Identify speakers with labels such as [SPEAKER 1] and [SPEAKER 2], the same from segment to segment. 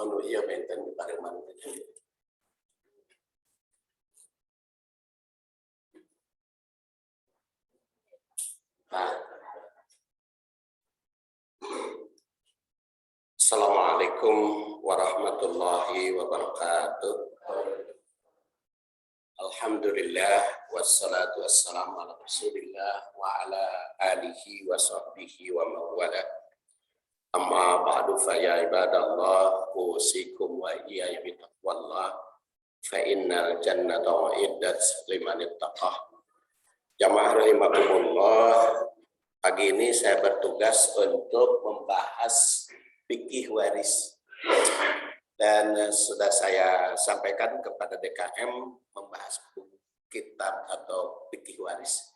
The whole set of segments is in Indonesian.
[SPEAKER 1] Manu iya benten di Pareman. Assalamualaikum warahmatullahi wabarakatuh. Alhamdulillah wassalatu wassalamu ala Rasulillah wa ala alihi wa sahbihi wa mawala. Amma ba'du fa ya ibadallah usikum wa iyaya bitaqwallah fa innal jannata uiddat liman ittaqah. Jamaah rahimakumullah, pagi ini saya bertugas untuk membahas fikih waris. Dan sudah saya sampaikan kepada DKM membahas kitab atau fikih waris.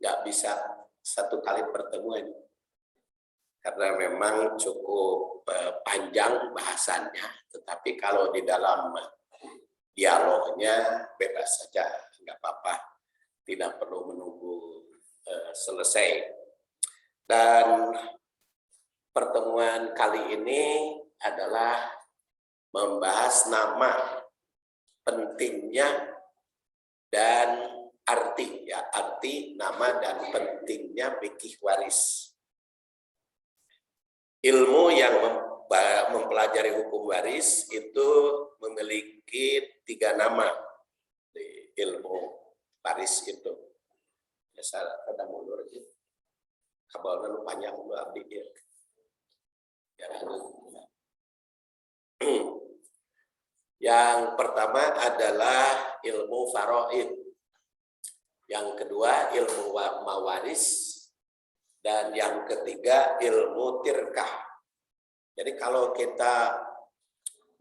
[SPEAKER 1] Nggak bisa satu kali pertemuan. Karena memang cukup panjang bahasannya, tetapi kalau di dalam dialognya bebas saja, nggak apa-apa, tidak perlu menunggu selesai. Dan pertemuan kali ini adalah membahas nama, pentingnya, dan arti, ya, arti, nama, dan pentingnya fikih waris. Ilmu yang mempelajari hukum waris itu memiliki 3 nama di ilmu waris itu. Biasa ada mundur aja. Kabarnya lu panjang lu abdi ya. Yang pertama adalah ilmu faraid. Yang kedua ilmu mawaris. Dan yang ketiga ilmu tirkah. Jadi kalau kita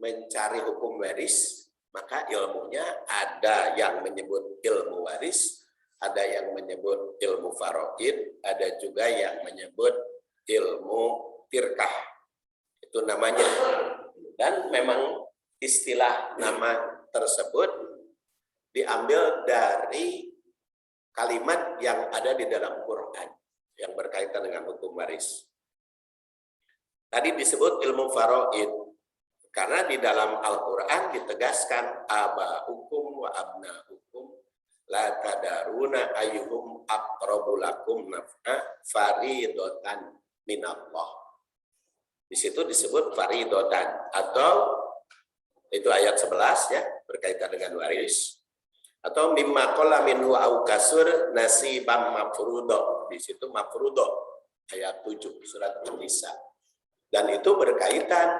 [SPEAKER 1] mencari hukum waris, maka ilmunya ada yang menyebut ilmu waris, ada yang menyebut ilmu faraid, ada juga yang menyebut ilmu tirkah. Itu namanya. Dan memang istilah nama tersebut diambil dari kalimat yang ada di dalam Quran yang berkaitan dengan hukum waris. Tadi disebut ilmu faraid karena di dalam Al-Qur'an ditegaskan abahukum wa abnahukum la tadaruna ayyuhum aqrabu lakum naf'a faridatan minallah. Di situ disebut faridatan atau itu ayat 11 ya, berkaitan dengan waris. Atau mimma qalla minhu au kasur nasibam mafruḍo. Di situ mafruḍo ayat 7 surat An-Nisa. Dan itu berkaitan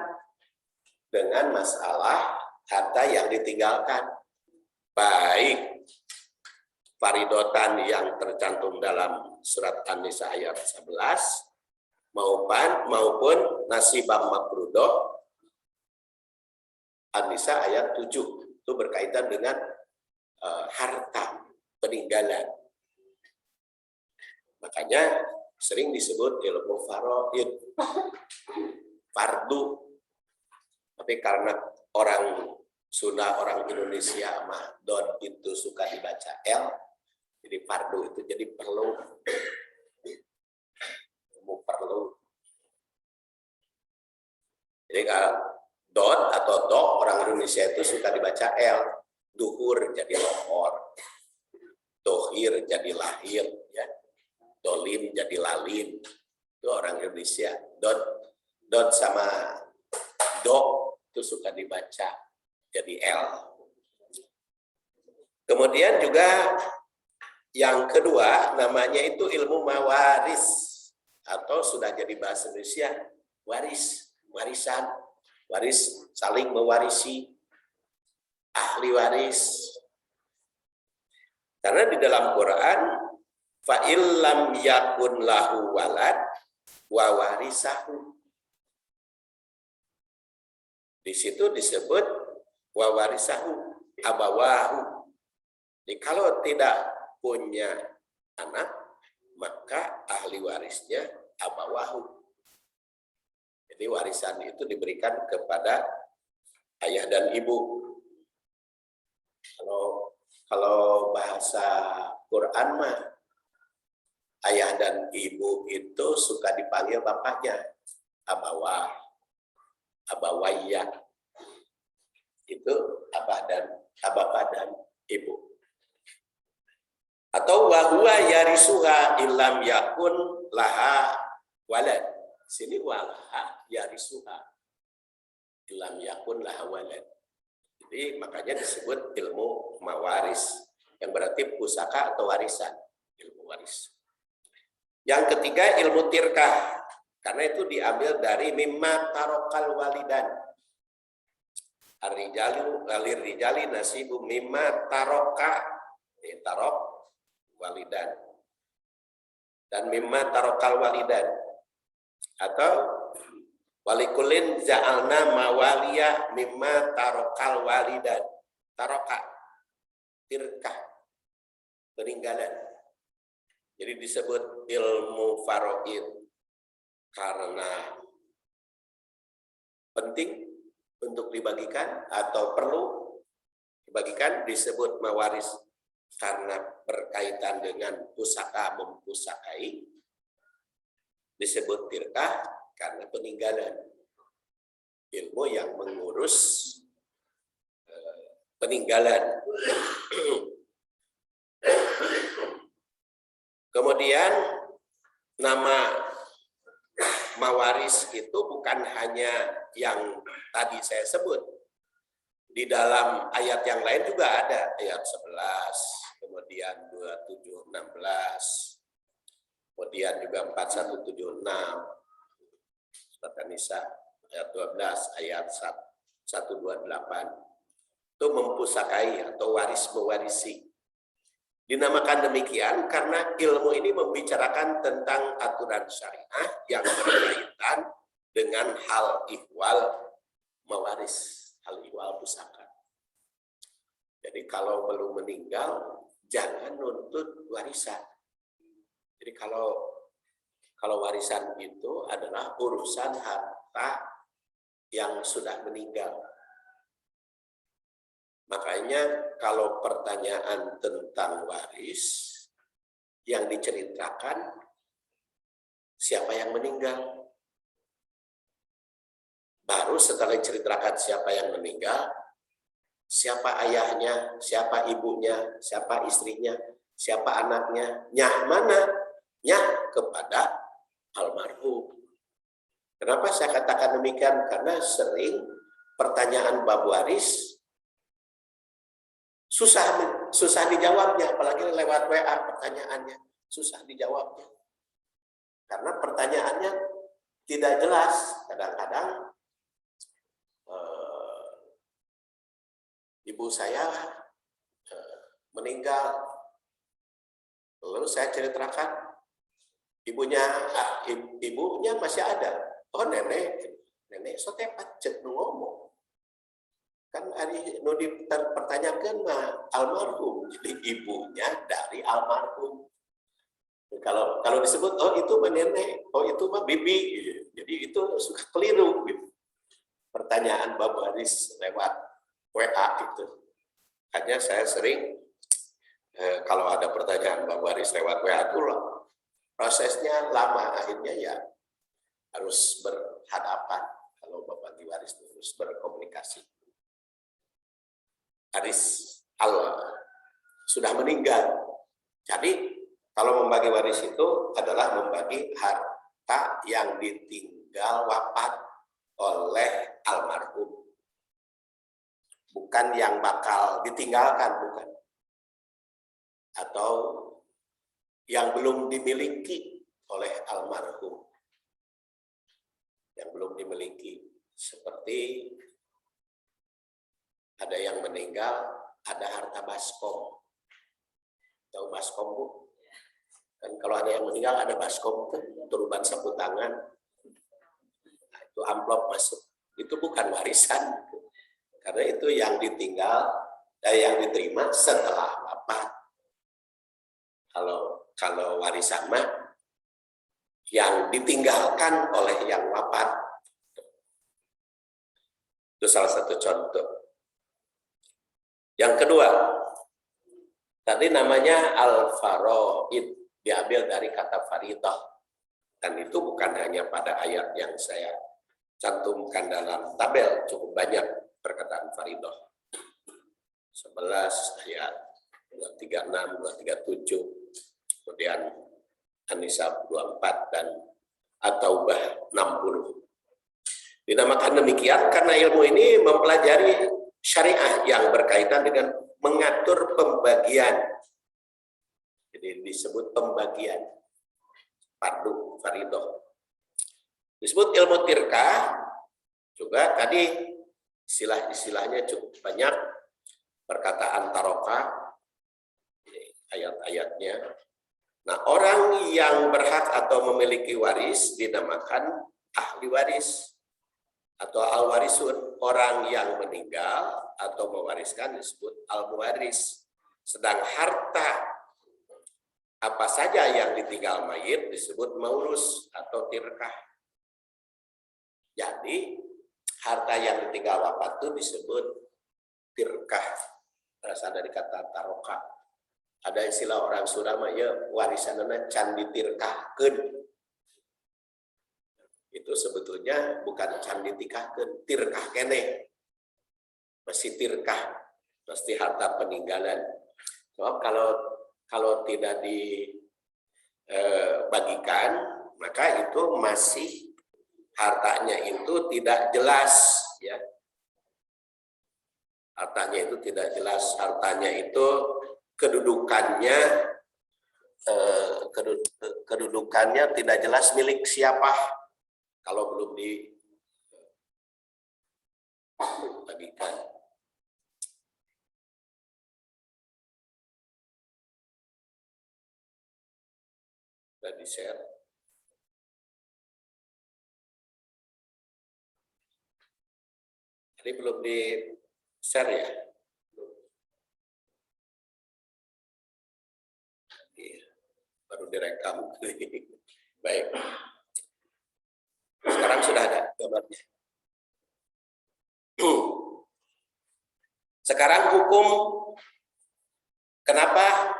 [SPEAKER 1] dengan masalah harta yang ditinggalkan. Baik faridotan yang tercantum dalam surat An-Nisa ayat 11 maupun nasibam mafruḍo An-Nisa ayat 7. Itu berkaitan dengan harta peninggalan. Makanya sering disebut ilmu faraid, fardu. Tapi karena orang Sunda, orang Indonesia mah don itu suka dibaca L, jadi fardu itu jadi perlu. Ilmu perlu. Jadi don atau do orang Indonesia itu suka dibaca L. Duhur jadi lohor, dohir jadi lahir, ya. Dolim jadi lalin. Itu orang Indonesia. Dot sama do itu suka dibaca jadi L. Kemudian juga yang kedua namanya itu ilmu mawaris atau sudah jadi bahasa Indonesia waris, warisan, waris saling mewarisi. Ahli waris. Karena di dalam Quran fa illam yakun lahu walad wa warisahu. Di situ disebut wa warisahu abawahu. Jadi kalau tidak punya anak, maka ahli warisnya abawahu. Jadi warisan itu diberikan kepada ayah dan ibu. Kalau bahasa Quran mah ayah dan ibu itu suka dipanggil bapaknya abawah, abawayya. itu bapak dan ibu. Atau wahwa yarisuha illam yakun laha walad. Sini walaha yarisuha illam yakun laha walad. Jadi makanya disebut ilmu mawaris, yang berarti pusaka atau warisan, ilmu waris. Yang ketiga ilmu tirkah, karena itu diambil dari mimma tarokal walidan. Ar-rijali nasibu mimma taroka, tarok walidan, dan mimma tarokal walidan, atau walikulin ja'alna mawaliya mimma tarokal walidan. Taroka, tirkah, peninggalan. Jadi disebut ilmu faraid karena penting untuk dibagikan atau perlu dibagikan. Disebut mawaris karena berkaitan dengan pusaka mempusakai. Disebut tirkah karena peninggalan, ilmu yang mengurus peninggalan. Kemudian nama mawaris itu bukan hanya yang tadi saya sebut. Di dalam ayat yang lain juga ada, ayat 11, kemudian 27, 16, kemudian juga 4176, surat An-Nisa ayat 12, ayat 128. Itu mempusakai atau waris mewarisi. Dinamakan demikian karena ilmu ini membicarakan tentang aturan syariah yang berkaitan dengan hal ihwal mewaris, hal ihwal pusaka. Jadi kalau belum meninggal, jangan nuntut warisan. Jadi kalau warisan itu adalah urusan harta yang sudah meninggal. Makanya kalau pertanyaan tentang waris yang diceritakan, siapa yang meninggal? Baru setelah diceritakan siapa yang meninggal, siapa ayahnya, siapa ibunya, siapa istrinya, siapa anaknya, nyah mana? Nyah kepada almarhum. Kenapa saya katakan demikian? Karena sering pertanyaan bab waris susah dijawabnya, apalagi lewat WA pertanyaannya susah dijawabnya karena pertanyaannya tidak jelas. Kadang-kadang ibu saya meninggal, lalu saya ceritakan ibunya masih ada. Oh nenek sotepat cek ngomong. Kan hari nu dipertanyakan mah almarhum, jadi ibunya dari almarhum. Kalau disebut oh itu mah nenek, oh itu mah bibi, jadi itu suka keliru gitu. Pertanyaan bab waris lewat WA itu. Hanya saya sering kalau ada pertanyaan bab waris lewat WA itu prosesnya lama, akhirnya ya harus berhadapan. Kalau bapak waris terus berkomunikasi. Waris Allah sudah meninggal. Jadi kalau membagi waris itu adalah membagi harta yang ditinggal wafat oleh almarhum. Bukan yang bakal ditinggalkan, bukan. Atau yang belum dimiliki oleh almarhum. Yang belum dimiliki. Seperti ada yang meninggal, ada harta baskom. Tahu baskom, Bu? Dan kalau ada yang meninggal, ada baskom, turuban sapu tangan. Nah, itu amplop masuk. Itu bukan warisan. Karena itu yang ditinggal, yang diterima setelah wafat. Kalau warisan mah, yang ditinggalkan oleh yang wafat. Itu salah satu contoh. Yang kedua, tadi namanya al-faraid, diambil dari kata faridah. Dan itu bukan hanya pada ayat yang saya cantumkan dalam tabel, cukup banyak perkataan faridah. 11 ayat 236, 237, kemudian An-Nisa 24 dan At-Taubah 60. Dinamakan demikian karena ilmu ini mempelajari syariah yang berkaitan dengan mengatur pembagian. Jadi disebut pembagian fardu faridah. Disebut ilmu tirkah juga tadi istilah-istilahnya cukup banyak. Perkataan taroka, ayat-ayatnya. Nah, orang yang berhak atau memiliki waris dinamakan ahli waris atau al-warisun. Orang yang meninggal atau mewariskan disebut al-muwaris. Sedang harta apa saja yang ditinggal mayit disebut maurus atau tirkah. Jadi harta yang ditinggal wafat itu disebut tirkah. Berasal dari kata taroka. Ada istilah orang Sunda mah ya warisanana can ditirkahkeun. Itu sebetulnya bukan can ditikahkeun, tirkah keneh. Masih tirkah, pasti harta peninggalan. So, kalau tidak dibagikan, maka itu masih hartanya itu tidak jelas, ya. Hartanya itu tidak jelas, hartanya itu kedudukannya tidak jelas milik siapa kalau belum dibagikan. Sudah di-share. Jadi belum di-share ya. Baru direkam. Baik. Sekarang sudah ada gambarnya. Sekarang hukum kenapa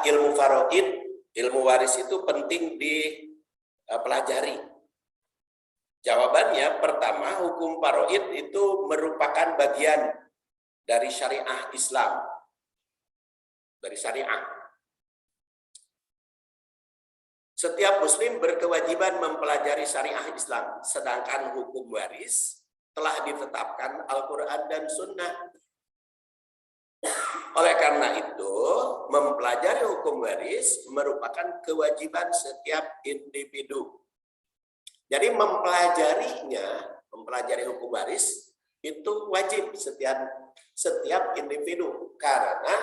[SPEAKER 1] ilmu faraid, ilmu waris itu penting dipelajari. Jawabannya pertama, hukum faraid itu merupakan bagian dari syariah Islam. Dari syariah. Setiap muslim berkewajiban mempelajari syariah Islam, sedangkan hukum waris telah ditetapkan Al-Quran dan Sunnah. Oleh karena itu, mempelajari hukum waris merupakan kewajiban setiap individu. Jadi mempelajari hukum waris itu wajib setiap individu, karena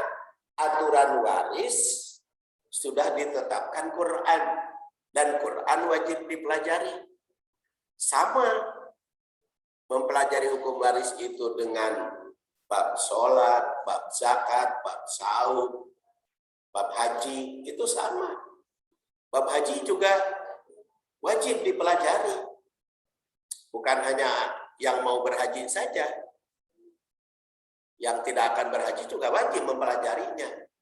[SPEAKER 1] aturan waris sudah ditetapkan Quran, dan Quran wajib dipelajari. Sama mempelajari hukum waris itu dengan bab sholat, bab zakat, bab saum, bab haji, itu sama. Bab haji juga wajib dipelajari. Bukan hanya yang mau berhaji saja. Yang tidak akan berhaji juga wajib mempelajarinya.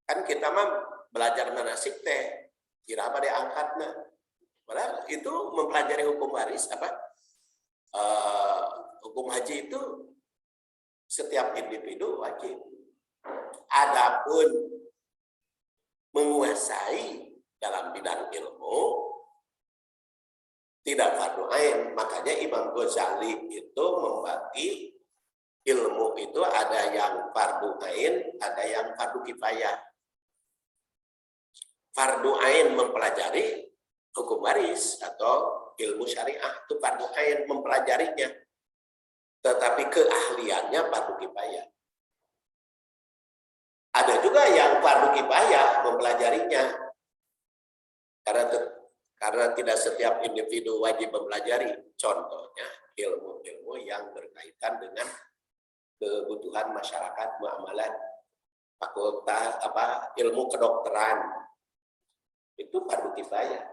[SPEAKER 1] Kan kita mah belajar manasik teh kira apa diangkatna. Padahal itu mempelajari hukum waris hukum haji itu setiap individu wajib. Adapun menguasai dalam bidang ilmu tidak fardu ain. Makanya Imam Ghazali itu membagi ilmu itu ada yang fardu ain, ada yang fardu kifayah. Fardu ain mempelajari hukum waris atau ilmu syariah itu fardu ain mempelajarinya, tetapi keahliannya fardu kifayah. Ada juga yang fardu kifayah mempelajarinya, karena tidak setiap individu wajib mempelajari. Contohnya ilmu-ilmu yang berkaitan dengan kebutuhan masyarakat, muamalat, fakultas ilmu kedokteran. Itu fardu kifayah.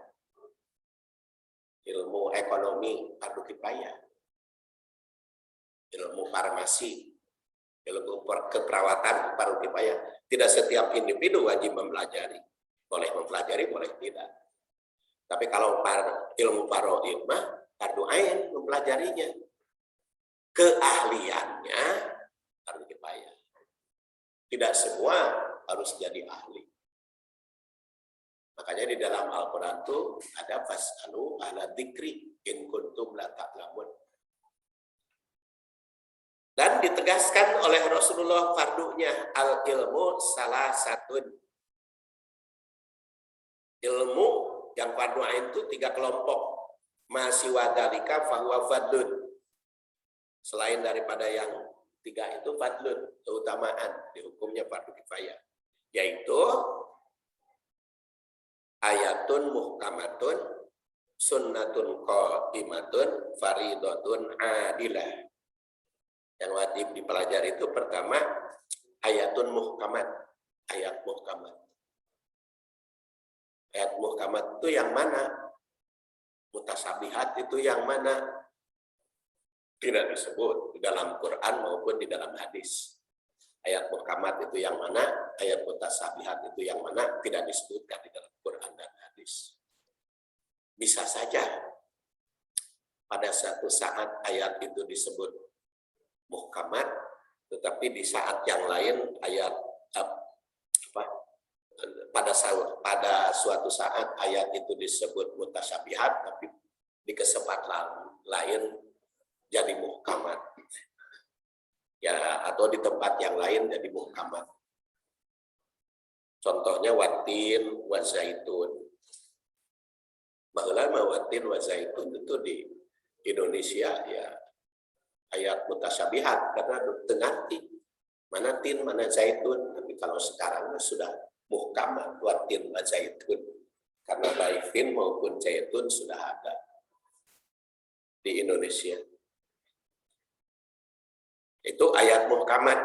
[SPEAKER 1] Ilmu ekonomi fardu kifayah. Ilmu farmasi, ilmu keperawatan fardu kifayah. Tidak setiap individu wajib mempelajari. Boleh mempelajari, boleh tidak. Tapi kalau ilmu faraid mah fardu ain mempelajarinya. keahliannya fardu kifayah. Tidak semua harus jadi ahli. Makanya di dalam Al-Quran itu ada fas'alu ahla dzikri in kuntum la ta'lamun. Dan ditegaskan oleh Rasulullah fardunya al-ilmu salah satu. Ilmu yang fardu ain itu 3 kelompok. Masih wadalika fahuwa fadlun. Selain daripada yang 3 itu fadlun, keutamaan di hukumnya fardu kifayah. Yaitu ayatun muhkamatun, sunnatun qaimatun, faridatun adilah. Yang wajib dipelajari itu pertama ayatun muhkamat, ayat muhkamat. Ayat muhkamat itu yang mana? Mutasabihat itu yang mana? Tidak disebut di dalam Quran maupun di dalam hadis. Ayat muhkamat itu yang mana? Ayat mutasabihat itu yang mana? Tidak disebutkan di dalam Quran dan hadis. Bisa saja pada suatu saat ayat itu disebut muhkamat, tetapi di saat yang lain ayat pada suatu saat ayat itu disebut mutasyabihat, tapi di kesempatan lain jadi muhkamat, ya, atau di tempat yang lain jadi muhkamat. Contohnya watin wa zaitun. Baheula watin wa zaitun itu di Indonesia ya ayat mutasyabihat karena tenganti mana tin mana zaitun, tapi kalau sekarang sudah muhkamat watin wa zaitun karena baik tin maupun zaitun sudah ada di Indonesia. Itu ayat muhkamat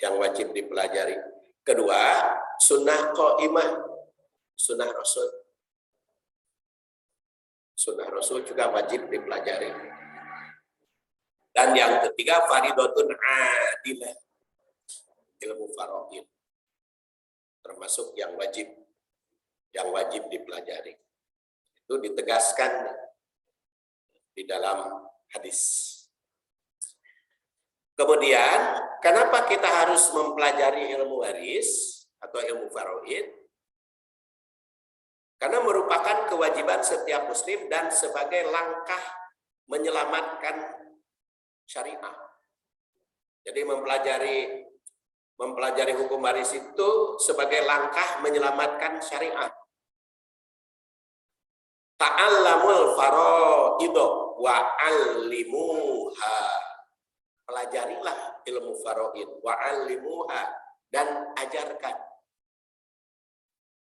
[SPEAKER 1] yang wajib dipelajari. Kedua, sunnah qaimah, sunnah Rasul. Sunnah Rasul juga wajib dipelajari. Dan yang ketiga, faridatun adilah, ilmu faraid, termasuk yang wajib dipelajari. Itu ditegaskan di dalam hadis. Kemudian, kenapa kita harus mempelajari ilmu waris atau ilmu faraid? Karena merupakan kewajiban setiap muslim dan sebagai langkah menyelamatkan syariah. Jadi mempelajari hukum waris itu sebagai langkah menyelamatkan syariah. Ta'allamul faraid wa 'allimuha. Pelajarilah ilmu faraid wa 'allimuha dan ajarkan.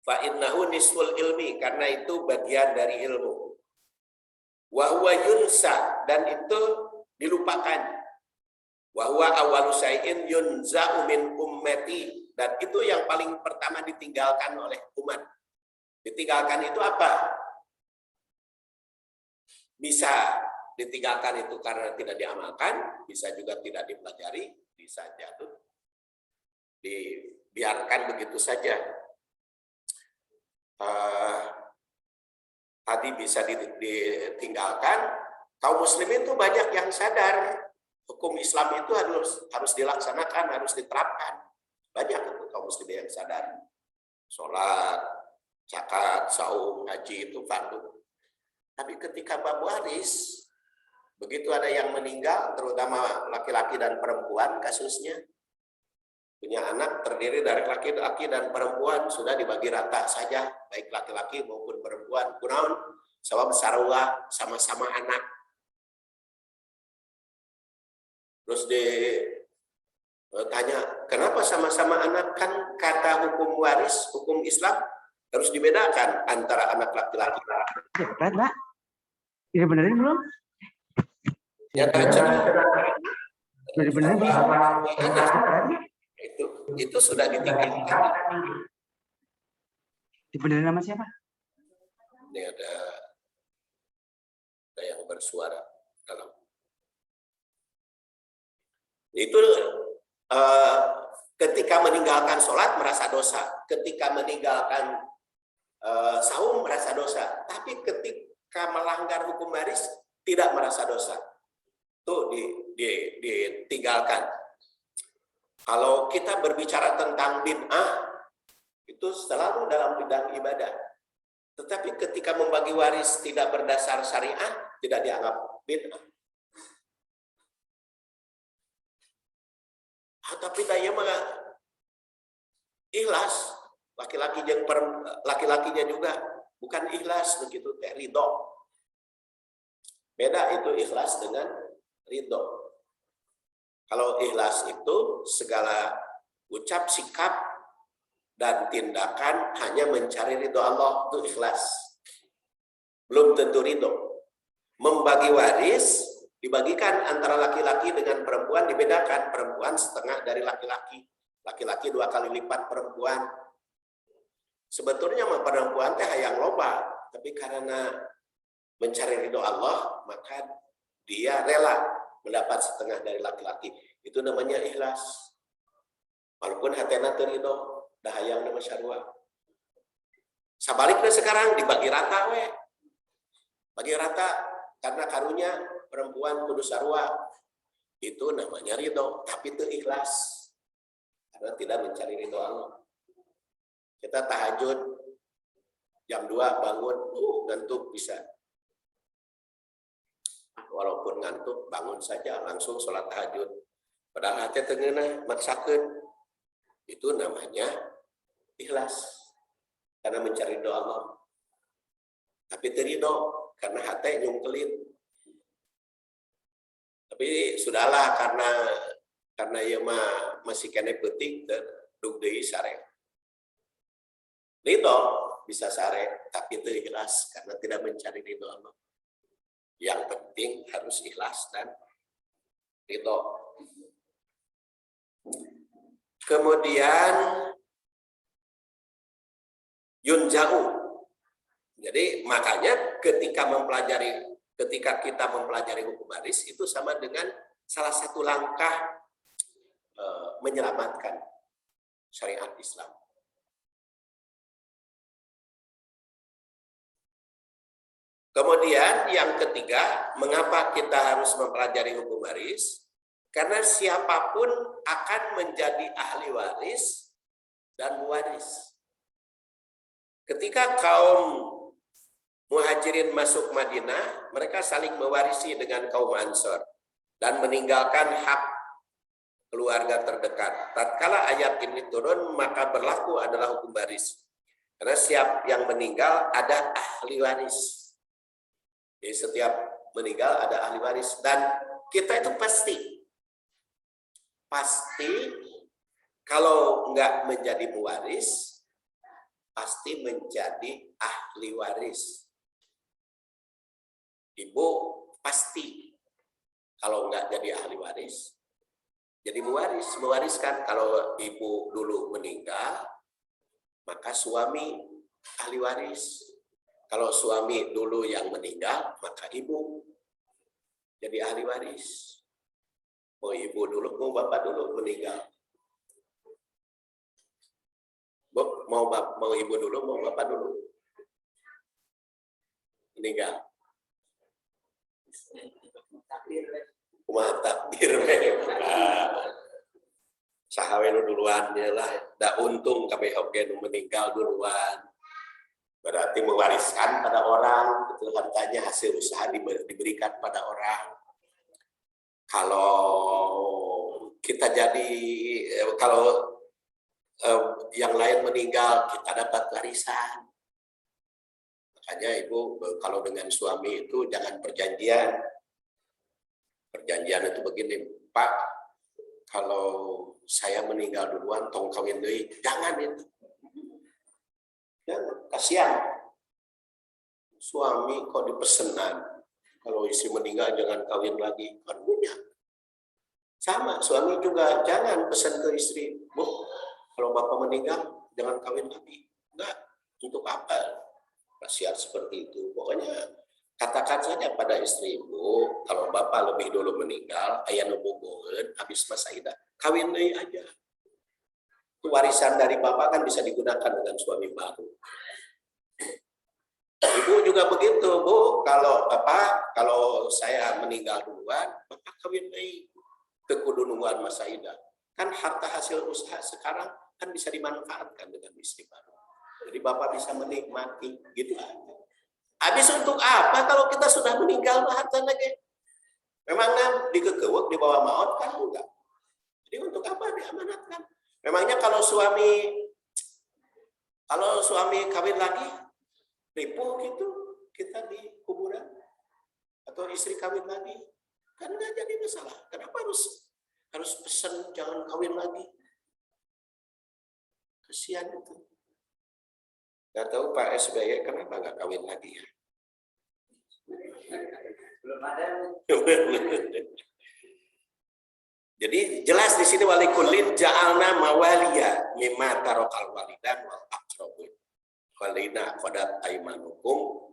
[SPEAKER 1] Fa innahu nisful ilmi, karena itu bagian dari ilmu. Wa huwa yunsa, dan itu dilupakan. Wa huwa awwalu syai'in yunza'u min ummati, dan itu yang paling pertama ditinggalkan oleh umat. Ditinggalkan itu apa? Bisa ditinggalkan itu karena tidak diamalkan, bisa juga tidak dipelajari, bisa jatuh. Dibiarkan begitu saja. Tadi bisa ditinggalkan. Kaum muslimin itu banyak yang sadar hukum Islam itu harus dilaksanakan, harus diterapkan. Banyak itu kaum muslimin yang sadar. Sholat, zakat, saum, haji itu fardu. Tapi ketika bab waris, begitu ada yang meninggal, terutama laki-laki dan perempuan kasusnya, punya anak terdiri dari laki-laki dan perempuan, sudah dibagi rata saja, baik laki-laki maupun perempuan. Kunaon sabab sarua sama-sama anak. Terus ditanya, kenapa sama-sama anak? Kan kata hukum waris, hukum Islam harus dibedakan antara anak laki-laki.
[SPEAKER 2] Pak, ini benerin belum?
[SPEAKER 1] Ya,
[SPEAKER 2] Benerin belum?
[SPEAKER 1] Itu sudah ditinggalkan.
[SPEAKER 2] Dibenerin sama siapa?
[SPEAKER 1] Ini ada yang bersuara dalam. Itu ketika meninggalkan sholat merasa dosa, ketika meninggalkan saum merasa dosa, tapi ketika melanggar hukum waris tidak merasa dosa. Tuh ditinggalkan. Kalau kita berbicara tentang bid'ah, itu selalu dalam bidang ibadah. Tetapi ketika membagi waris tidak berdasar syariah, tidak dianggap bid'ah. Tapi daya mah ikhlas, laki-lakinya juga bukan ikhlas begitu, teh ridho. Beda itu ikhlas dengan ridho. Kalau ikhlas itu segala ucap, sikap, dan tindakan hanya mencari ridho Allah, itu ikhlas. Belum tentu ridho. Membagi waris dibagikan antara laki-laki dengan perempuan, dibedakan. Perempuan setengah dari laki-laki, laki-laki 2 kali lipat perempuan. Sebetulnya perempuan teh hayang loba, tapi karena mencari ridho Allah, maka dia rela mendapat setengah dari laki-laki. Itu namanya ikhlas. Walaupun hatena teu ridho, dah hayang nama syarwa. Sabaliknya sekarang dibagi rata we. Bagi rata karena karunya perempuan kudu sarwa. Itu namanya ridho, tapi itu ikhlas. Karena tidak mencari ridho Allah. Kita tahajud jam 2 bangun, ngantuk bisa. Walaupun ngantuk, bangun saja langsung sholat tahajud. Padahal hati tengenah maksakeun. Itu namanya ikhlas. Karena mencari ridho Allah. Tapi terido karena hati nyungkelin. Tapi sudahlah karena ya masih kena peting dug deui sare. Ridho bisa sare, tapi itu ikhlas karena tidak mencari ridho Allah. Yang penting harus ikhlas dan ridho. Kemudian yunja'u. Jadi makanya ketika kita mempelajari hukum waris itu sama dengan salah satu langkah menyelamatkan syariat Islam. Kemudian yang ketiga, mengapa kita harus mempelajari hukum waris? Karena siapapun akan menjadi ahli waris dan muwaris. Ketika kaum Muhajirin masuk Madinah, mereka saling mewarisi dengan kaum Ansor dan meninggalkan hak keluarga terdekat. Tatkala ayat ini turun, maka berlaku adalah hukum waris. Karena siap yang meninggal ada ahli waris. Jadi setiap meninggal ada ahli waris. Dan kita itu pasti kalau enggak menjadi muwaris, pasti menjadi ahli waris. Ibu pasti kalau enggak jadi ahli waris, jadi mewariskan. Kalau ibu dulu meninggal, maka suami ahli waris. Kalau suami dulu yang meninggal, maka ibu jadi ahli waris. Mau ibu dulu, mau bapak dulu meninggal. Mau ibu dulu, mau bapak dulu meninggal. Kumaha takdir sahawe nu duluan lah, da untung kabeh oge nu meninggal duluan. Berarti mewariskan pada orang, itu hartanya hasil usaha diberikan pada orang. Kalau kita kalau yang lain meninggal, kita dapat warisan. Makanya ibu kalau dengan suami itu jangan perjanjian. Perjanjian itu begini, Pak, kalau saya meninggal duluan, tong kawin deui. Jangan itu. Jangan, kasihan. Suami kok dipesenan, kalau istri meninggal jangan kawin lagi. Kan punya. Sama, suami juga jangan pesan ke istri, Bu, kalau bapak meninggal jangan kawin lagi. Enggak, untuk apa? Wasiat seperti itu. Pokoknya katakan saja pada istri, Bu, kalau bapak lebih dulu meninggal, aya nu bogoheun habis masa idah, kawin deui aja. Itu warisan dari bapak kan bisa digunakan dengan suami baru. Ibu juga begitu, Bu. Kalau saya meninggal duluan, maka kawin deui teu kudu nungguan masa idah. Kan harta hasil usaha sekarang kan bisa dimanfaatkan dengan istri baru. Jadi Bapak bisa menikmati gitu aja. Habis untuk apa kalau kita sudah meninggal harta lagi? Memangnya dikekeuweuk di bawah maut kan enggak. Jadi untuk apa diamanatkan? Memangnya kalau suami kawin lagi ripuh gitu kita di kuburan atau istri kawin lagi kan nggak jadi masalah. Kenapa harus pesan jangan kawin lagi? Kasihan itu. Nggak tahu Pak SBY kenapa nggak kawin lagi ya?
[SPEAKER 3] Belum ada.
[SPEAKER 1] Jadi jelas di sini walikullin ja'alna mawaliya mimma tarokal walidan wal aqrabun. Walina qadat aymanukum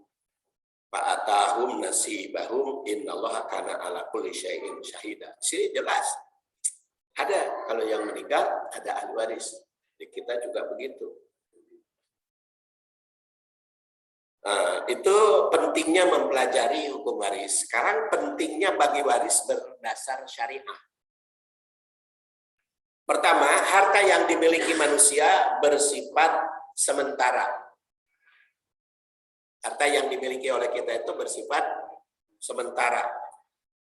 [SPEAKER 1] fa'atahum nasibahum innallaha kana ala kulli syai'in syahida. Sini jelas. Ada kalau yang meninggal ada ahli waris. Di kita juga begitu. Nah, itu pentingnya mempelajari hukum waris. Sekarang pentingnya bagi waris berdasar syariah. Pertama, harta yang dimiliki manusia bersifat sementara. Harta yang dimiliki oleh kita itu bersifat sementara.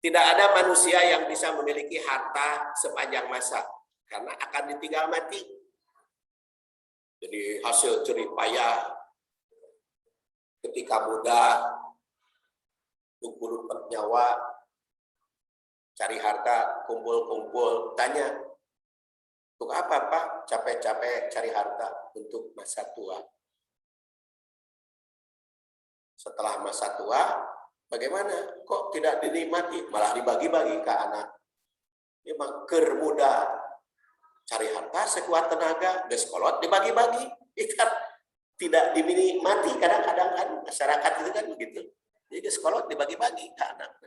[SPEAKER 1] Tidak ada manusia yang bisa memiliki harta sepanjang masa karena akan ditinggal mati. Jadi hasil jerih payah ketika muda, lupa nyawa, cari harta, kumpul-kumpul, tanya, untuk apa Pak? Capek-capek cari harta untuk masa tua. Setelah masa tua, bagaimana? Kok tidak dinikmati? Malah dibagi-bagi ke anak. Memang ker muda cari harta sekuat tenaga, geskolot dibagi-bagi. Ikat tidak dinikmati kadang-kadang kan masyarakat itu kan begitu. Jadi geskolot dibagi-bagi ke anak.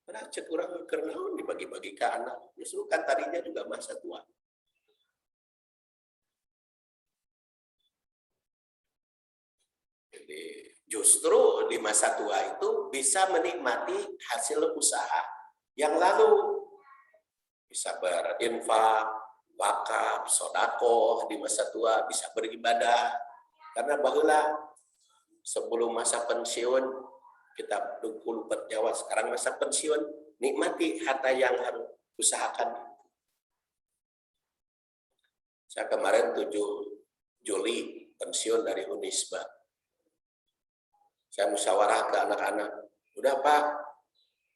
[SPEAKER 1] Padahal cek kurang kernaun dibagi-bagi ke anak. Justru kan tadinya juga masa tua. Jadi justru di masa tua itu bisa menikmati hasil usaha yang lalu. Bisa berinfak, wakaf, sedekah di masa tua, bisa beribadah. Karena baheula sebelum masa pensiun kita dulu bernyawa, sekarang masa pensiun nikmati harta yang harus usahakan. Saya kemarin 7 Juli pensiun dari Unisba. Saya musyawarah ke anak-anak, udah Pak,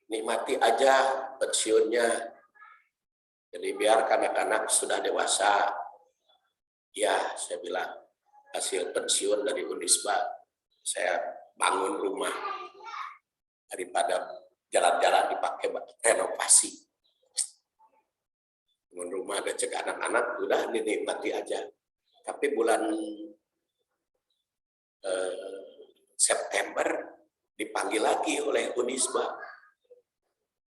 [SPEAKER 1] nikmati aja pensiunnya. Jadi biar anak-anak sudah dewasa, ya saya bilang, hasil pensiun dari Unisba, saya bangun rumah. Daripada jalan-jalan dipakai renovasi. Bangun rumah ada cek anak-anak, udah dinikmati aja. Tapi bulan September dipanggil lagi oleh Unisba.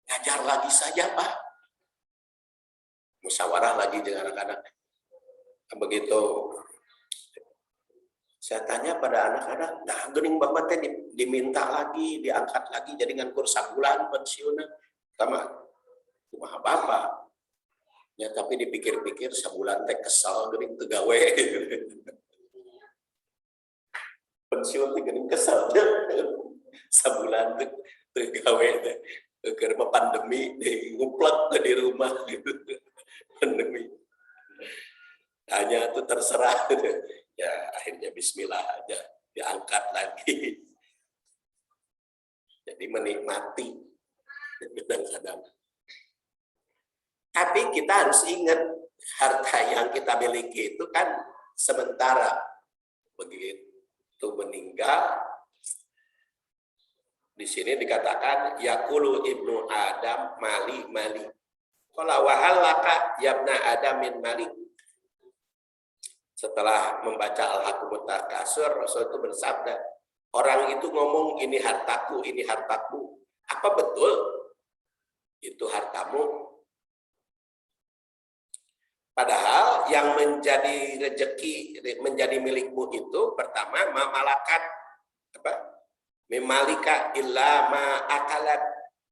[SPEAKER 1] Ngajar lagi saja Pak. Musyawarah lagi dengan anak-anak. Begitu saya tanya pada anak-anak, nah gening bapak teh diminta lagi, diangkat lagi jadi ngan kursa bulan pensiunan. Sama kumaha bapak. Ya tapi dipikir-pikir sebulan teh kesal gening teu gawe. Pensiun teh gening kesal sebulan teu gawe teh. Keur pandemi nguplek di rumah gitu. Pandemi. Hanya itu terserah. Ya akhirnya bismillah aja diangkat lagi. Jadi menikmati kadang-kadang. Tapi kita harus ingat harta yang kita miliki itu kan sementara. Begitu meninggal, di sini dikatakan yaqulu ibnu Adam mali mali. Qala wa halaka yabna Adam min mali. Setelah membaca Al-Hakumut Takasur, Rasul itu bersabda, orang itu ngomong ini hartaku, ini hartaku. Apa betul itu hartamu? Padahal yang menjadi rezeki, menjadi milikmu itu pertama Mimalika illa ma akalat,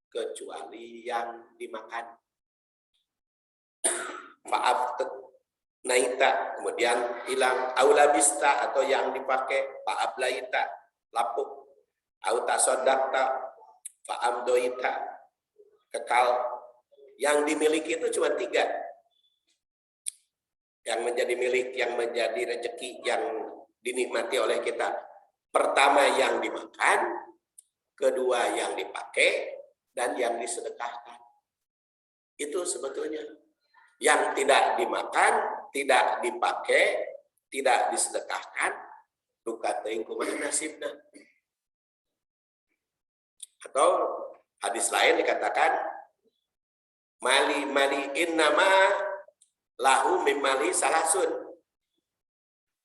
[SPEAKER 1] kecuali yang dimakan. Fa'abtet naita, kemudian hilang. Aulabista, atau yang dipakai. Fa'ablaita, lapuk. Autasodakta, fa'amdoita, kekal. Yang dimiliki itu cuma 3. Yang menjadi milik, yang menjadi rezeki, yang dinikmati oleh kita. Pertama yang dimakan, kedua yang dipakai, dan yang disedekahkan. Itu sebetulnya. Yang tidak dimakan, tidak dipakai, tidak disedekahkan, luka teuing kumaha nasibna. Atau hadis lain dikatakan, mali innama lahu mimali salasun.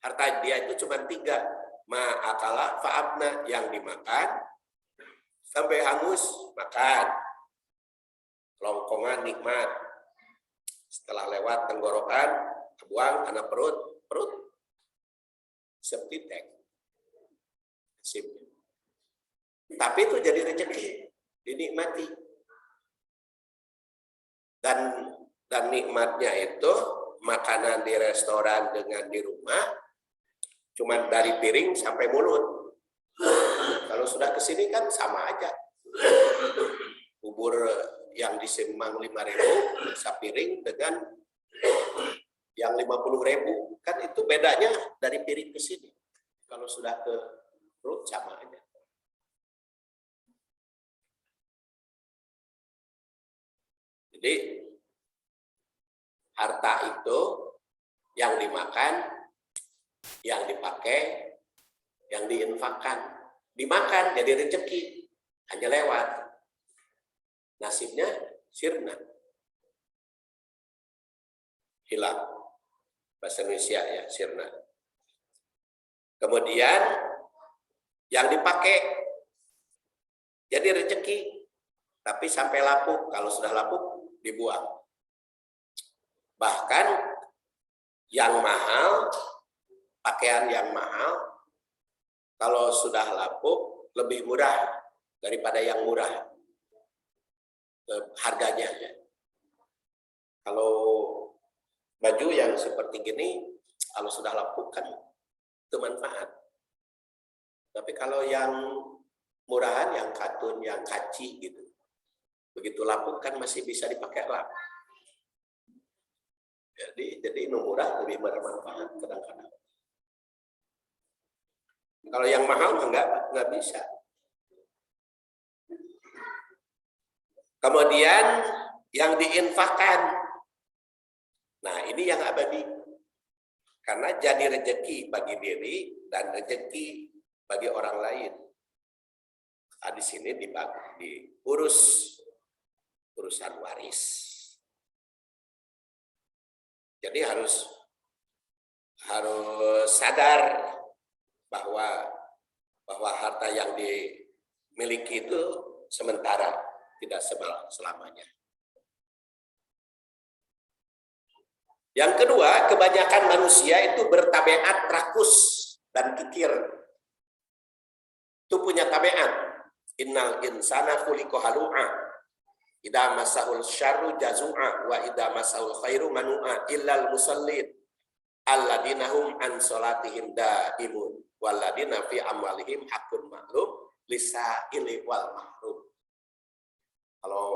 [SPEAKER 1] Harta dia itu cuma 3. Ma'akala fa'abna, yang dimakan sampai hangus, makan. Longkongan nikmat. Setelah lewat tenggorokan, buang karena perut septic tank. Tapi itu jadi rezeki, dinikmati. Dan nikmatnya itu makanan di restoran dengan di rumah cuma dari piring sampai mulut. Kalau sudah kesini kan sama aja. Bubur yang di Semang 5.000 sapiring dengan yang 50.000, kan itu bedanya dari piring ke sini. Kalau sudah ke perut sama aja. Jadi harta itu yang dimakan, yang dipakai, yang diinfakkan. Dimakan jadi rezeki, hanya lewat. Nasibnya sirna. Hilang. Bahasa Indonesia ya, sirna. Kemudian yang dipakai jadi rezeki, tapi sampai lapuk. Kalau sudah lapuk, dibuang. Bahkan yang mahal, pakaian yang mahal, kalau sudah lapuk lebih murah daripada yang murah harganya. Ya. Kalau baju yang seperti gini, kalau sudah lapuk kan itu manfaat. Tapi kalau yang murahan, yang katun, yang kaci gitu, begitu lapuk kan masih bisa dipakai lap. Jadi murah lebih bermanfaat kadang-kadang. Kalau yang mahal nggak bisa. Kemudian yang diinfakkan. Nah, ini yang abadi. Karena jadi rezeki bagi diri dan rezeki bagi orang lain. Nah, di sini diurus urusan waris. Jadi harus sadar bahwa harta yang dimiliki itu sementara, tidak selamanya. Yang kedua, kebanyakan manusia itu bertabiat rakus dan kikir. Itu punya tabiat. Innal insana khuliqa halu'a. Idza masahul syarru jazu'a wa idza masahul khairu manu'a illal musallin alladzina hum an salatihim daimun walladzina fi amwalihim haqqun ma'lum lisa'ili wal mahrum. Kalau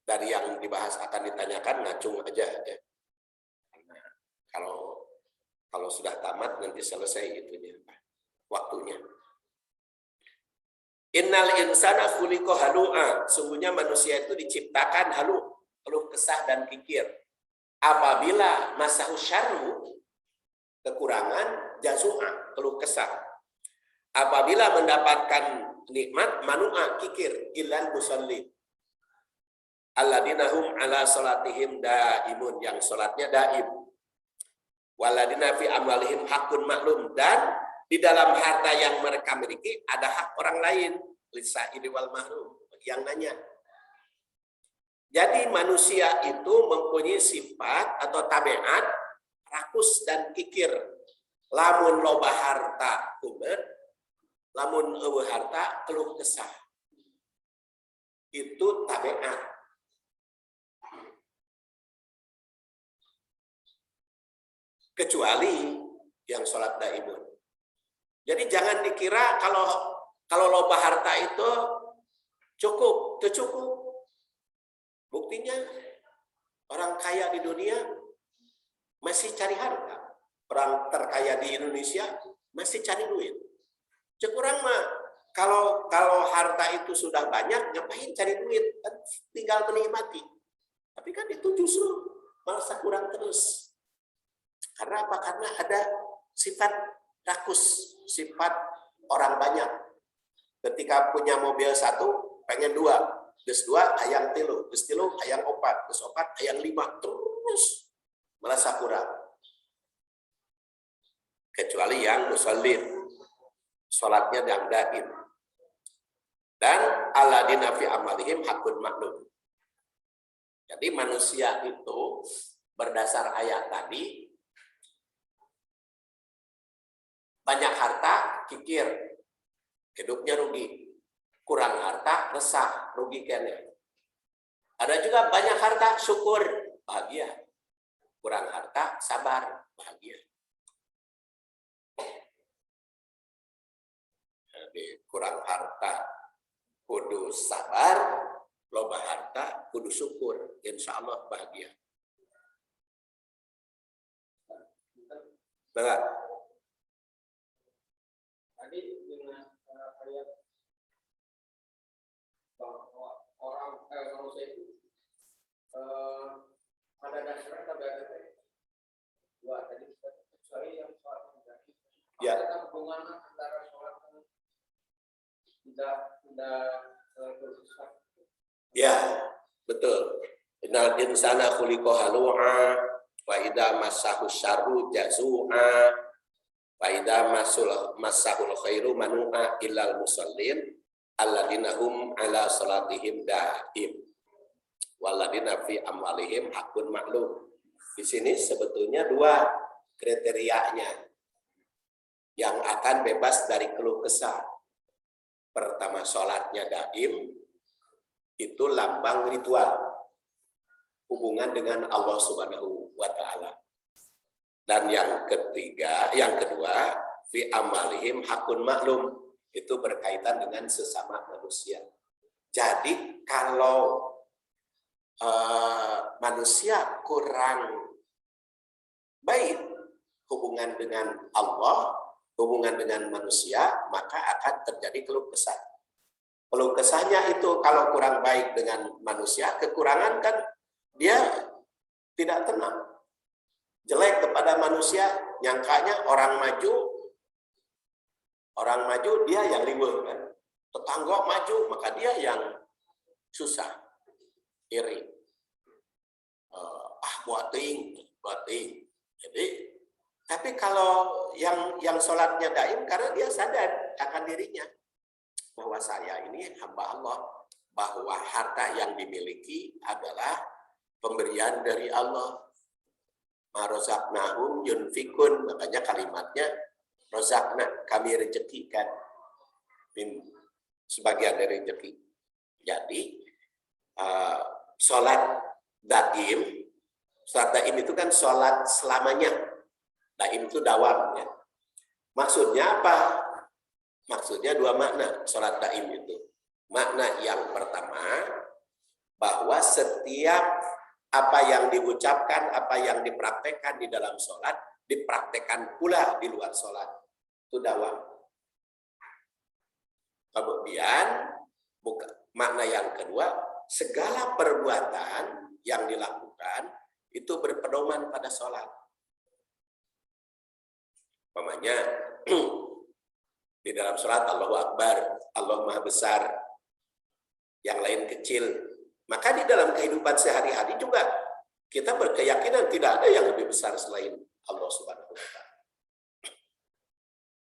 [SPEAKER 1] dari yang dibahas akan ditanyakan ngacung aja ya. Kalau sudah tamat nanti selesai itunya waktunya. Innal insana khuliqa halu'a, sungguhnya manusia itu diciptakan halu, keluh kesah dan kikir. Apabila masahu syarru, kekurangan, jazu'a, keluh kesah. Apabila mendapatkan nikmat, manu'a, kikir, illal musalli. Alladzina hum ala salatihim daimun, yang salatnya daim. Waladina fi amwalihim hakun maklum, dan di dalam harta yang mereka miliki ada hak orang lain, lisa'ili wal mahrum, yang nanya. Jadi manusia itu mempunyai sifat atau tabiat rakus dan kikir. Lamun loba harta kumet, lamun eueuh harta keluh kesah. Itu tabiat. Kecuali yang sholat daimun. Jadi jangan dikira kalau loba harta itu cukup, itu cukup. Buktinya orang kaya di dunia masih cari harta. Orang terkaya di Indonesia masih cari duit. Cek urang mah kalau harta itu sudah banyak, ngapain cari duit? Kan tinggal menikmati. Tapi kan itu justru merasa kurang terus. Karena apa? Karena ada sifat rakus, sifat orang banyak. Ketika punya mobil satu, pengen dua. Geus dua, hayang tilu. Geus tilu, hayang opat. Geus opat, hayang lima. Terus merasa kurang. Kecuali yang musallin. Sholatnya daim. Dan alladzina fi amalihim hakun maklum. Jadi manusia itu berdasar ayat tadi, banyak harta, kikir, hidupnya rugi. Kurang harta, resah, rugi kene. Ada juga banyak harta, syukur, bahagia. Kurang harta, sabar, bahagia. Jadi kurang harta, kudu sabar, loba harta, kudu syukur. Insya Allah bahagia. Benar.
[SPEAKER 3] Tadi dengan ayat bahwa manusia itu pada dasarnya tabiatnya dua tadi kecuali yang sholat menjadi
[SPEAKER 1] Ya.
[SPEAKER 3] ada hubungan antara sholat tidak berusaha.
[SPEAKER 1] Ya, betul. Innal insana khuliqa halu'a wa idza massahu syarru jazua wa idza massahul khairu manu'a illal musallin alladzina hum ala salatihim daim walladzina fi amwalihim hakun maklum. Di sini sebetulnya dua kriterianya yang akan bebas dari keluh kesah. Pertama, sholatnya daim, itu lambang ritual hubungan dengan Allah Subhanahu wa Ta'ala. Dan yang kedua, fi amalihim hakun maklum, itu berkaitan dengan sesama manusia. Jadi kalau manusia kurang baik hubungan dengan Allah, hubungan dengan manusia, maka akan terjadi keluh kesah. Keluh kesahnya itu kalau kurang baik dengan manusia, kekurangan kan dia tidak tenang. Jelek kepada manusia, nyangkanya orang maju dia yang liweuh kan. Tetangga maju, maka dia yang susah, iri. Buat ting. Jadi, tapi kalau yang sholatnya daim, karena dia sadar akan dirinya bahwa saya ini hamba Allah, bahwa harta yang dimiliki adalah pemberian dari Allah. Ma rozaqnahum yunfikun, makanya kalimatnya rozakna, kami rezekikan sebagian dari rezeki. Jadi sholat daim itu kan sholat selamanya. Daim itu dawam ya. Maksudnya apa? Maksudnya dua makna sholat daim itu. Makna yang pertama, bahwa setiap apa yang diucapkan, apa yang dipraktekkan di dalam sholat, dipraktekkan pula di luar sholat. Itu dawam. Kemudian, makna yang kedua, segala perbuatan yang dilakukan, itu berpedoman pada sholat. Umpamanya, di dalam sholat Allahu Akbar, Allah Maha Besar, yang lain kecil. Maka di dalam kehidupan sehari-hari juga kita berkeyakinan tidak ada yang lebih besar selain Allah Subhanahu wa Ta'ala.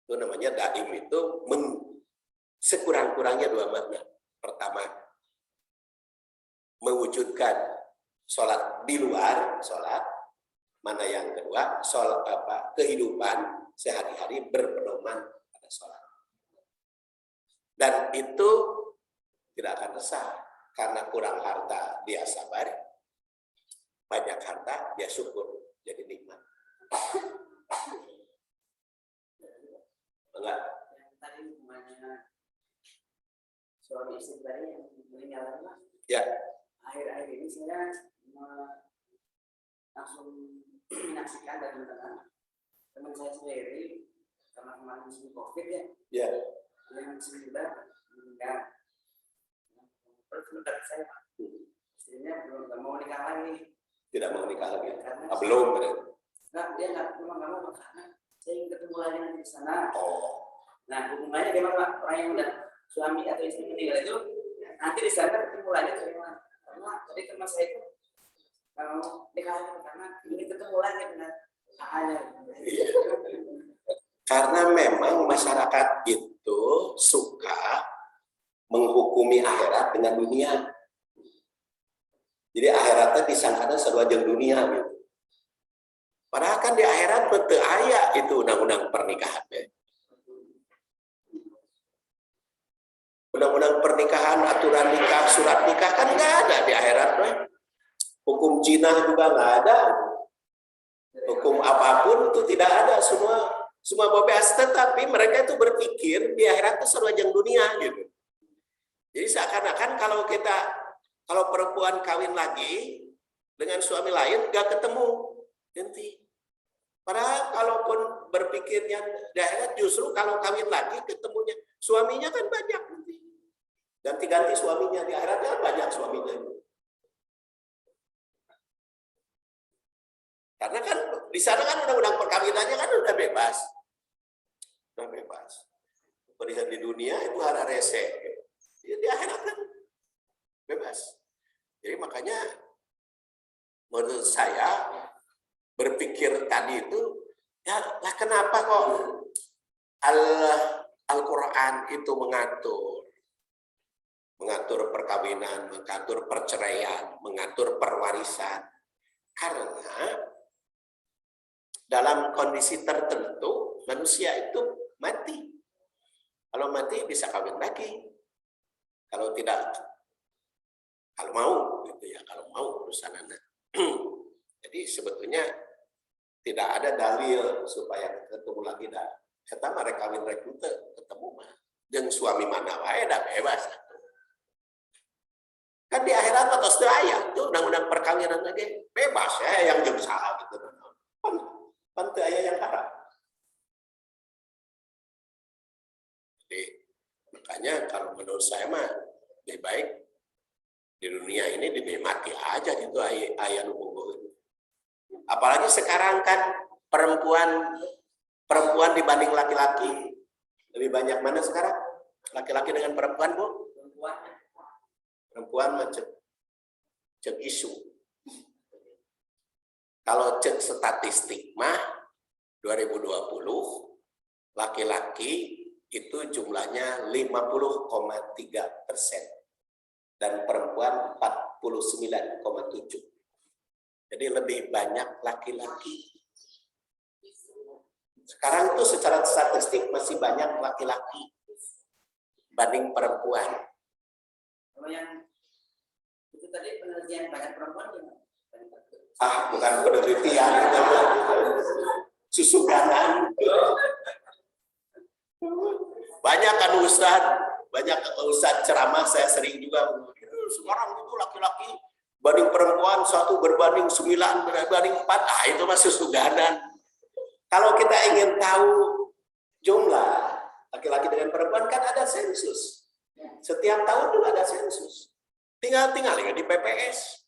[SPEAKER 1] Itu namanya daim itu sekurang-kurangnya dua makna. Pertama, mewujudkan sholat di luar sholat. Mana yang kedua, sholat kehidupan sehari-hari berpedoman pada sholat. Dan itu tidak akan resah, karena kurang harta dia sabar, banyak harta dia syukur, jadi nikmat. Enggak.
[SPEAKER 4] Yang tadi hubungannya suami istri tadi yang meninggal, Mas.
[SPEAKER 1] Ya.
[SPEAKER 4] Akhir-akhir ini saya langsung menyaksikan dan mendengar teman saya sendiri karena kemarin musim COVID ya,
[SPEAKER 1] Ya.
[SPEAKER 4] yang sudah meninggal. Sebentar saya, istrinya belum mau nikah lagi.
[SPEAKER 1] Tidak mau nikah lagi.
[SPEAKER 4] Karena
[SPEAKER 1] Belum.
[SPEAKER 4] Nah, dia nggak mau karena saya ingin ketemu lagi nanti di sana.
[SPEAKER 1] Oh.
[SPEAKER 4] Nah, hubungannya gimana Pak? Orang yang udah suami atau istri meninggal itu nanti di sana ketemu lagi gimana? Karena tadi teman saya itu kalau dikatakan karena ingin ketemu lagi dengan ayah.
[SPEAKER 1] Iya. Karena memang masyarakat itu suka menghukumi akhirat dengan dunia. Jadi akhiratnya disangkanya seluajeng dunia gitu. Padahal kan di akhirat bete aya itu undang-undang pernikahan. Undang-undang pernikahan, aturan nikah, surat nikah kan nggak ada di akhirat. Hukum Cina juga nggak ada. Hukum apapun itu tidak ada, semua bebas. Tetapi mereka itu berpikir di akhirat itu seluajeng dunia gitu. Jadi seakan-akan kalau perempuan kawin lagi dengan suami lain nggak ketemu nanti. Padahal kalaupun berpikirnya daerah justru kalau kawin lagi ketemunya suaminya kan banyak nanti. Ganti-ganti suaminya di akhiratnya banyak suaminya. Karena kan di sana kan undang-undang perkawinannya kan udah bebas. Udah bebas. Pernikahan di dunia itu hara rese. Di akhirat kan bebas. Jadi makanya menurut saya berpikir tadi itu ya lah kenapa kok Al-Quran itu mengatur perkawinan, mengatur perceraian, mengatur perwarisan. Karena dalam kondisi tertentu manusia itu mati. Kalau mati bisa kawin lagi. Kalau tidak, kalau mau gitu ya, kalau mau urusan anak. Jadi sebetulnya tidak ada dalil supaya ketemu lagi dah. Kata mereka kawin rekruter ketemu mah. Jeung suami mana wae dah bebas. Kan di akhirat atas aya tuh undang-undang perkawinan lagi bebas ya yang jeung saha gitu. Pan teu aya yang haram. Jadi makanya kalau menurut saya mah lebih baik di dunia ini dinikmati aja gitu aya nu bogoh. Apalagi sekarang kan perempuan dibanding laki-laki lebih banyak mana sekarang? Laki-laki dengan perempuan, Bu? Perempuan macam cek isu. Kalau cek statistik mah 2020 laki-laki itu jumlahnya 50,3% dan perempuan 49,7%. Jadi lebih banyak laki-laki. Sekarang itu secara statistik masih banyak laki-laki banding perempuan.
[SPEAKER 4] Kalau yang itu tadi penelitian banyak perempuan ya?
[SPEAKER 1] Bukan penelitian, susuganan. Banyak kan Ustadz ceramah saya sering juga. Sekarang itu laki-laki banding perempuan 1 berbanding 9 berbanding 4. Itu masih susuganan. Kalau kita ingin tahu jumlah laki-laki dengan perempuan kan ada sensus. Setiap tahun juga ada sensus. Tinggal ya di PPS.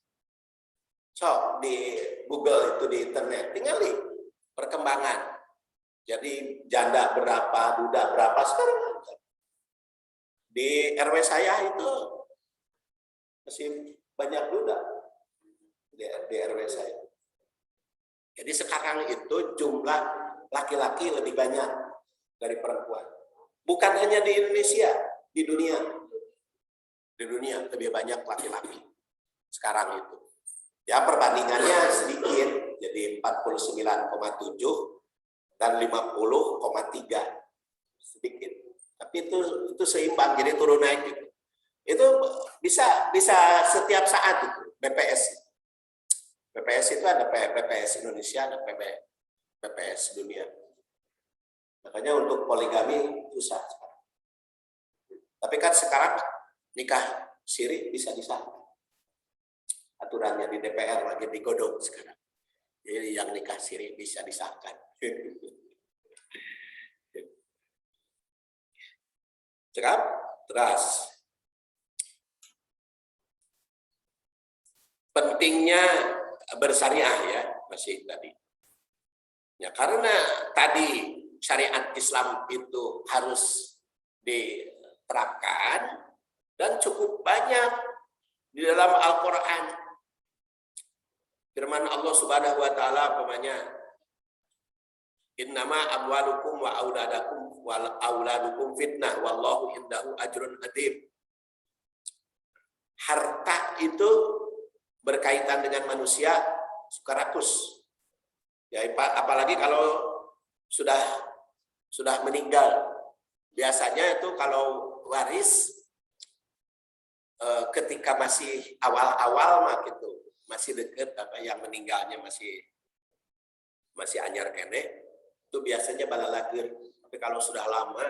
[SPEAKER 1] So, di Google itu di internet, tinggal perkembangan. Jadi janda berapa, duda berapa sekarang. Di RW saya itu masih banyak duda di RW saya. Jadi sekarang itu jumlah laki-laki lebih banyak dari perempuan. Bukan hanya di Indonesia, di dunia. Di dunia lebih banyak laki-laki sekarang itu. Ya perbandingannya sedikit, jadi 49,7 dan 50,3 sedikit. Tapi tapi itu seimbang, jadi turun naik gitu. Itu bisa setiap saat itu BPS. BPS itu ada BPS Indonesia, ada BPS dunia. Makanya untuk poligami susah sekarang. Tapi kan sekarang nikah siri bisa disahkan. Aturannya di DPR lagi digodok sekarang. Jadi yang nikah siri bisa disahkan. Cekap, terus. Pentingnya bersyariah ya, masih tadi. Ya, karena tadi syariat Islam itu harus diterapkan dan cukup banyak di dalam Al-Quran. Firman Allah Subhanahu wa taala umpamanya, innama amwalukum wa auladukum fitnah wallahu indahu ajrun adzim. Harta itu berkaitan dengan manusia suka rakus. Ya, apalagi kalau sudah meninggal. Biasanya itu kalau waris ketika masih awal-awal mah gitu, masih dekat yang meninggalnya masih anyar kene, itu biasanya balalagir. Tapi kalau sudah lama,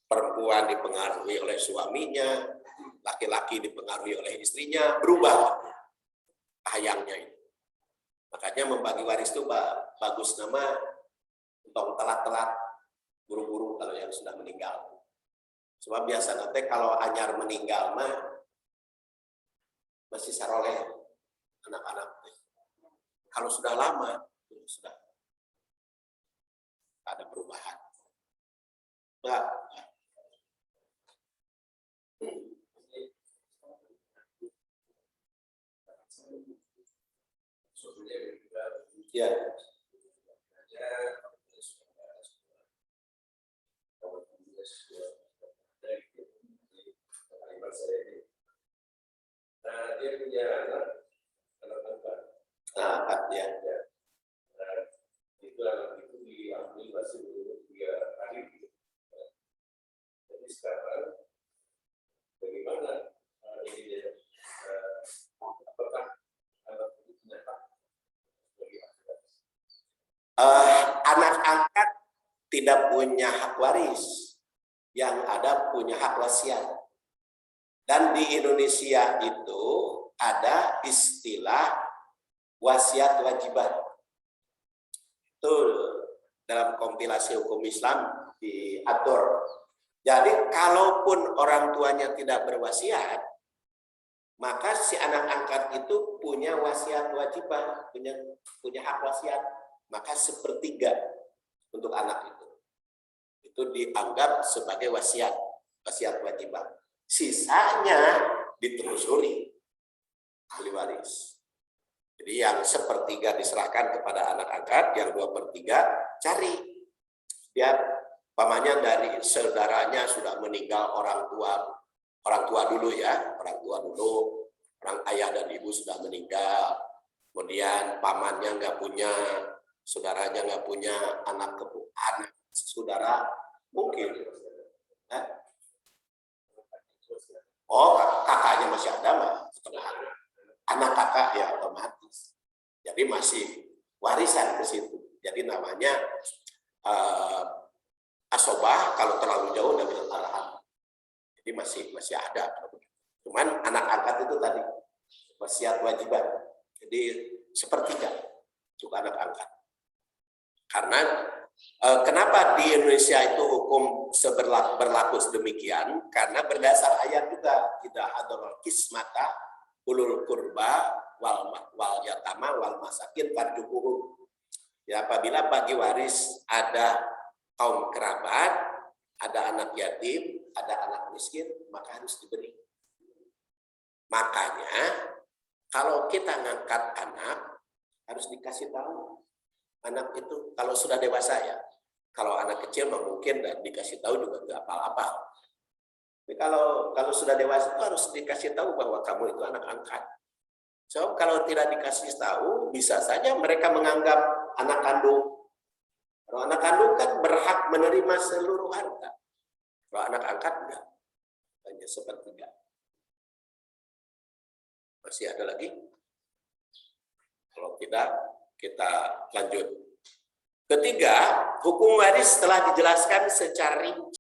[SPEAKER 1] perempuan dipengaruhi oleh suaminya, laki-laki dipengaruhi oleh istrinya, berubah hayangnya itu. Makanya membagi waris itu bagus nama untuk telat-telat, buru-buru kalau yang sudah meninggal. Sebab biasa nanti kalau anyar meninggal mah masih saroleh anak-anak. Kalau sudah lama sudah ada perubahan. Nah, ya.
[SPEAKER 3] Dia punya anak angkat.
[SPEAKER 1] Ya.
[SPEAKER 3] Itu anak itu diambil masih umur 3 hari. Jadi sekarang bagaimana ini apakah anak itu punya hak bagi
[SPEAKER 1] anak angkat tidak punya hak waris, yang ada punya hak wasiat. Dan di Indonesia itu ada istilah wasiat wajibat. Itu dalam kompilasi hukum Islam diatur. Jadi kalaupun orang tuanya tidak berwasiat, maka si anak angkat itu punya wasiat wajibat, punya hak wasiat. Maka sepertiga untuk anak itu dianggap sebagai wasiat wajibat. Sisanya ditelusuri ahli waris. Jadi yang sepertiga diserahkan kepada anak angkat, yang 2/3 cari. Dia pamannya dari saudaranya sudah meninggal orang tua dulu ya, orang ayah dan ibu sudah meninggal. Kemudian pamannya nggak punya, saudaranya nggak punya anak saudara mungkin. Oh, kakaknya masih ada mah, anak kakak ya otomatis. Jadi masih warisan ke situ. Jadi namanya asobah kalau terlalu jauh dari arahan. Jadi masih ada. Cuman anak angkat itu tadi wasiat wajibat. Jadi sepertiga juga anak angkat. Karena kenapa di Indonesia itu hukum berlaku sedemikian? Karena berdasar ayat juga, tidak hadrul kismata ulul kurba wal yatama wal masakin farjuhum. Ya, apabila bagi waris ada kaum kerabat, ada anak yatim, ada anak miskin, maka harus diberi. Makanya kalau kita ngangkat anak harus dikasih tahu. Anak itu kalau sudah dewasa ya, kalau anak kecil mungkin dan dikasih tahu juga nggak apa-apa. Tapi kalau sudah dewasa itu harus dikasih tahu bahwa kamu itu anak angkat. So kalau tidak dikasih tahu, bisa saja mereka menganggap anak kandung. Kalau anak kandung kan berhak menerima seluruh harta. anak angkat enggak, hanya sepertiga. Masih ada lagi? Kalau tidak, kita lanjut. Ketiga, hukum waris telah dijelaskan secara rinci